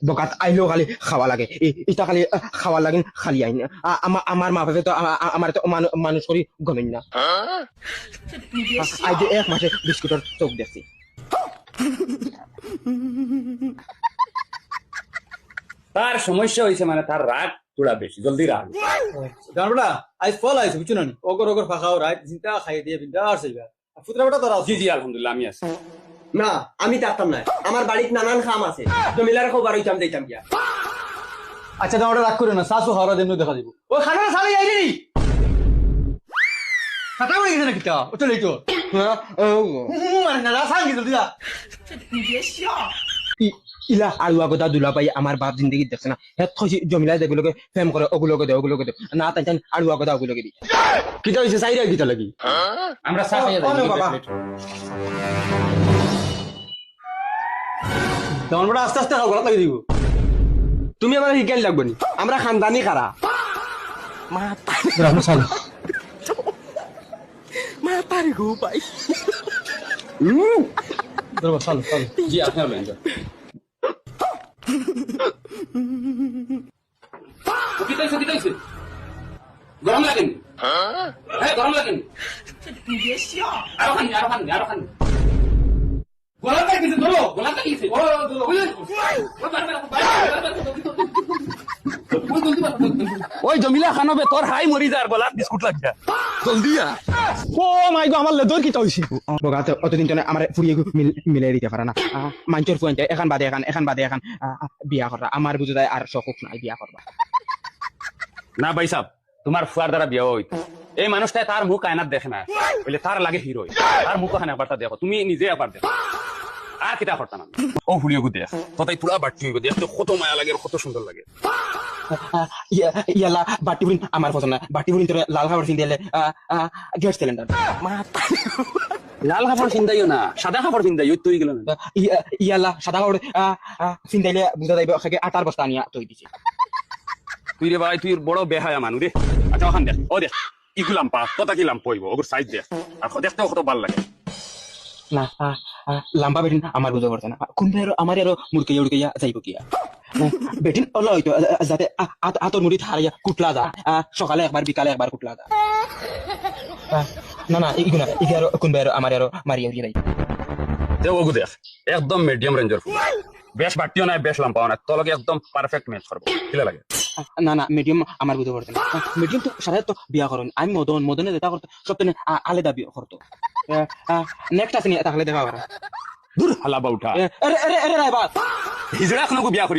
বকাত আইলেও খালি খাওয়া লাগে এটা খালি খাওয়া লাগে খালি আইন আমার মা বাপে তো আমার তো মানুষ করি গমেন না আজ 1 মাসে বিস্কুটের চোখ দেখছি তার সমস্যা হয়েছে মানে তার রাগ তোরা বেশি জলদি রাগ জানবো আজ ফল আইছে বুঝছো না অগর অগর ফাঁকাও রাত চিন্তা খাই দিয়ে বিন্দা আর সেইবা ফুতরা বেটা তোরা জি জি আলহামদুলিল্লাহ আমি আছি না আমি থাকতাম না আমার বাড়িতে নানান খাম আছে জমিলার খবর হইতাম যাইতাম গিয়া আচ্ছা জামাটা রাগ করে না শাশু হাওড়া দিন দেখা দিব ও খানা সালি আইনি খাতা হয়ে গেছে না কিটা ও চলে তো মানে না রাসান কি জলদি যা ইলা আরু আগতা দুলা পাই আমার বাপ জিন্দগি দেখছে না হে থসি জমিলা যেগুলোকে ফেম করে ওগুলোকে দে না তাই আরু আগতা ওগুলোকে দি কিটা হইছে সাইরা কিটা লাগি আমরা চা খাইয়া যাই বাবা জামাটা আস্তে আস্তে খাও গলা লাগি দিব তুমি আমার হিকাল লাগবো নি আমরা খানদানি খারা মা পারি গো পাই ধরো চালু চালু জি আপনি বলেন কিতাইছে গরম লাগেন হ্যাঁ গরম লাগেন আরো খান গোলা লাগিয়েছে ধরো গোলা লাগিয়েছে ওই জমিলা খানবে তোর হাই মরি যার গলা বিস্কুট লাগছে জলদি ও মাই গো আমার লেদর কিটা হইছে বগাতে অতদিন তনে আমার ফুরিয়ে মিলাই দিতে পারে না মাঞ্চর ফুয়ান যায় এখন বাদে এখন বিয়া করা আমার বুঝে যায় আর শখ নাই বিয়া করবা না ভাই সাহেব তোমার ফুয়ার দ্বারা বিয়ে হইতো এই মানুষটা তার মুখ আয়নাত দেখে না বলে তার লাগে হিরো তার মুখ ওখানে একবারটা দেখো তুমি নিজে একবার দেখো আর কিটা করতাম না ও হুলিও দেখ তোতাই পুরা বাড়তি হইব দেখতে কত মায়া লাগে কত সুন্দর লাগে ইয়ালা বাটি বুড়ি আমার পছন্দ না বাটি বুড়ি তোর লাল খাবার চিন্তা দিলে গ্যাস সিলিন্ডার লাল কাপড় চিন্তাইও না সাদা কাপড় চিন্তাই তুই গেল না ইয়ালা সাদা খাবার চিন্তাইলে বুঝা যাইব আটার বস্তা আনিয়া তৈ দিছে তুই রে ভাই তুই বড় বেহায়া মানুষ রে আচ্ছা ওখান দেখ ও দেখ ইগুলাম পা তোতা কি লাম্প হইব ওগুর সাইজ দেখ আর দেখতেও কত ভালো লাগে না লাম্বা বেটিন আমার বুঝা পড়ছে না কোনটা আমার আরো মুড়কাইয়া যাইব কিয়া বেটিন ওলা হইতো যাতে আতর মুড়ি হারাইয়া কুটলা যা সকালে একবার বিকালে একবার কুটলা যা না ইগুনা ইগারো কোনবা আমার আরো মারিয়া উড়িয়ে যাই তে ওগু দেখ একদম মিডিয়াম রেঞ্জের বেশ বাটিও নাই বেশ লাম্পাও না তোলকে একদম পারফেক্ট ম্যাচ করবো কিলা লাগে না মিডিয়াম আমার বুঝতে পারছে না মিডিয়াম তো সারা তো বিয়া করেন আমি মদনে যেটা করতো সব তো আলাদা বিয়া করতো নেক্সট আছে তাহলে দেখা করা দূর হালা বাউঠা আরে রায় বাত হিজড়া কোনো বিয়া করি